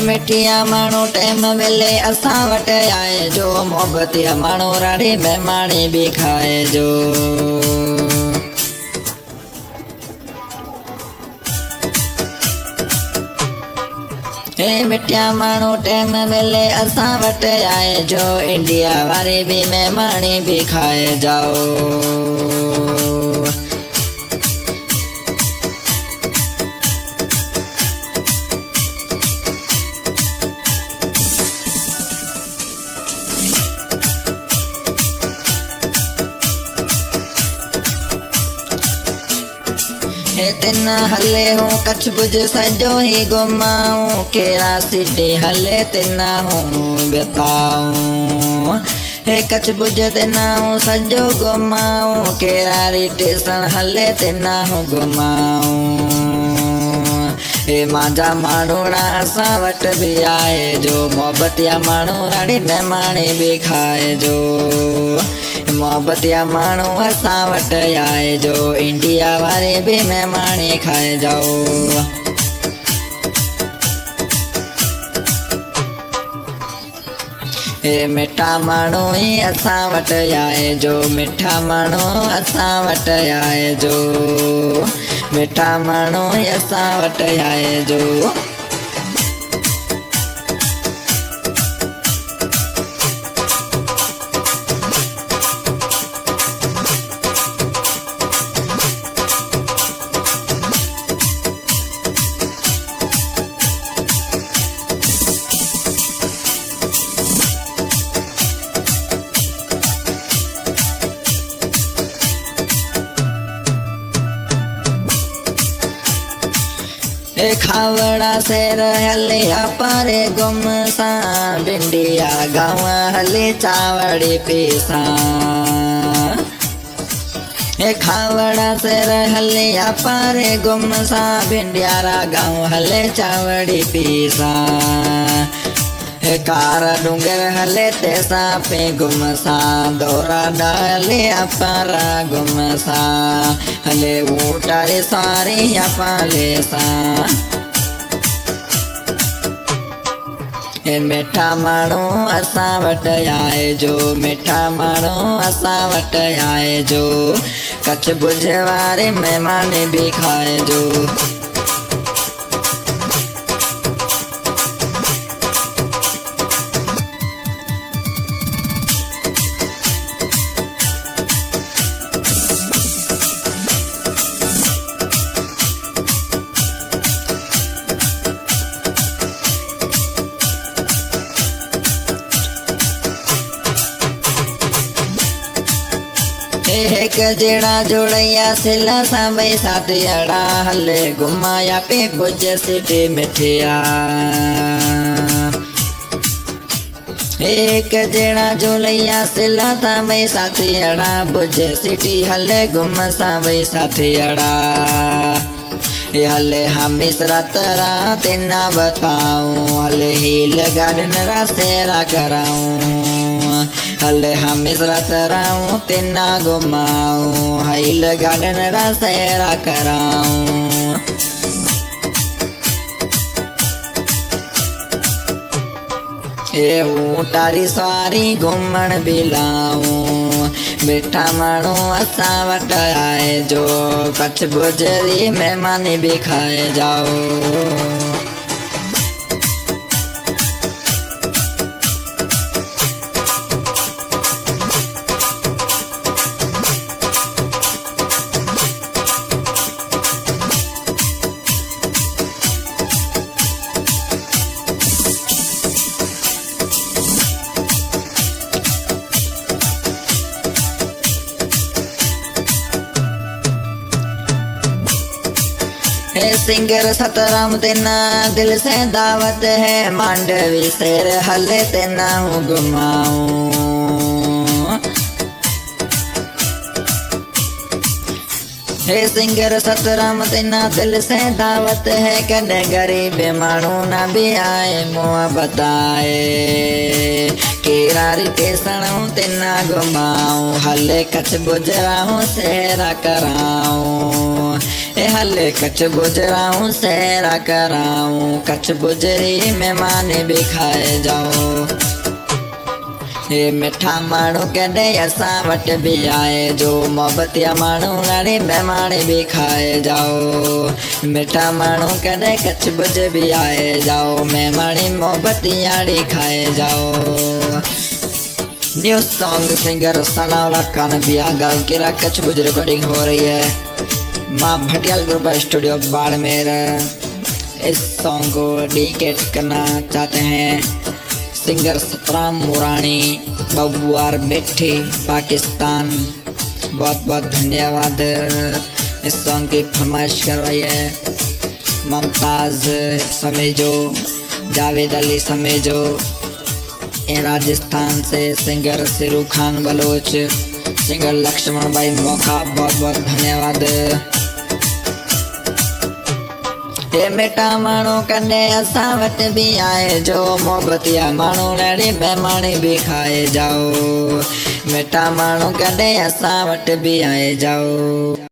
मिठिया माण्हू टाइम मिले असां वटि आए जो मोहब्बतिया माण्हू राड़ी मेहमानी भी खाए जो। मिठिया माण्हू टाइम मिले असां वटि आए जो इंडिया वारी भी मेहमानी भी खाए जाओ। तिना हले हूँ कच्छ भुज सजो ही घुमाऊं केरा सिटी हले तिना हूँ बताऊं। कच्छ भुज तिना हूँ सजो घुमाऊं केरा स्टेशन हले तिना हूँ घुमाऊं। मांजा माण्हूड़ा असां वटि भी आए जो मोहब्बतिया माण्हू राड़ी मेहमानी भी खाए जो। मोहब्बतिया माण्हू असां वटि आए जो इंडिया वारे भी मेहमानी खाए जाओ। मिठा माण्हू ही असां वटि आए जो मिठा माण्हू असां वटि आए जो मिठा माण्हू ही असां वटि आए जो। खावड़ा शेर हले पारे गुम सा भिंडिया गाँव हले चावड़ी पीसा। खावड़ा शेर हले पारे गुम सा भिंडियारा गाँव हले चावड़ी पीसा। कार डूंगर हले तेसा पे गुमसा दौरा डाले अपारा गुमसा हले ऊटारे सारे अपाले सा। मिठा माण्हू असां वटि आए जो मिठा माण्हू असां वटि आए जो कच्छ भुज वारे मेहमान भी खाए जो। एक जेड़ा जोड़ैया सिला साबई साथियाड़ा हले घुमाया पे भुज सिटी मिठिया। एक जेड़ा जोड़ैया सिला साबई साथियाड़ा भुज सिटी हले घुम साबई साथियाड़ा। हले हमीस रातरा तेना बताऊं हले हील गार्डन रासेरा कराऊं। हले हमीस रातराऊं तेना घुमाऊं हील गार्डन रासेरा कराऊं। ऊटारी सवारी घुमण भी लाऊं मिठा माण्हू असां वटि आए जो कच्छ भुज जी मेहमानी भी खाए जाओ। सिंगर सतराम तेना दिल से दावत है मांडवी शेर हले तेना हूँ घुमाऊं। हे सिंगर सतराम तेना दिल से दावत है, कदे गरीब मानू ना भी आए मुआ बताए। केरारी ते सणू तेना घुमाऊं, हले कच्छ गुजराऊं सेरा कराऊं। हले कच्छ गुजराऊं सेरा कराऊं, कच्छ गुजरी मेहमान भी खाए जाऊं। हे मिठा माण्हू कॾहिं असां वटि बि आए जो, मोहबतिया माण्हू लड़ी मेहमान भी खाए जाओ। मिठा माण्हू कॾहिं कच्छ भुज भी आए जाओ, मेहमानी मोहबतियाड़ी खाए जाओ। New song singer Sanaullah Khan बिया गाँव किला कच्छ भुज रिकॉर्डिंग हो रही है। माँ भटियाल ग्रुप स्टूडियो बाड़मेर। इस सॉन्ग को डेडिकेट करना चाहते हैं सिंगर सतराम मुरानी, बबुआर मिठी, पाकिस्तान। बहुत बहुत धन्यवाद। इस सॉन्ग की फरमाइश कर रही है मुमताज समेजो, जावेद अली समेजो। राजस्थान से सिंगर सिरू खान बलोच, सिंगर लक्ष्मण भाई मोखा, बहुत बहुत धन्यवाद। हे मिठा माण्हू कॾहिं असां वटि बि आए जो, मोहबतिया माण्हू लड़ी मेहमानी भी खाए जाओ। मिठा माण्हू कॾहिं असां वटि बि आए जाओ।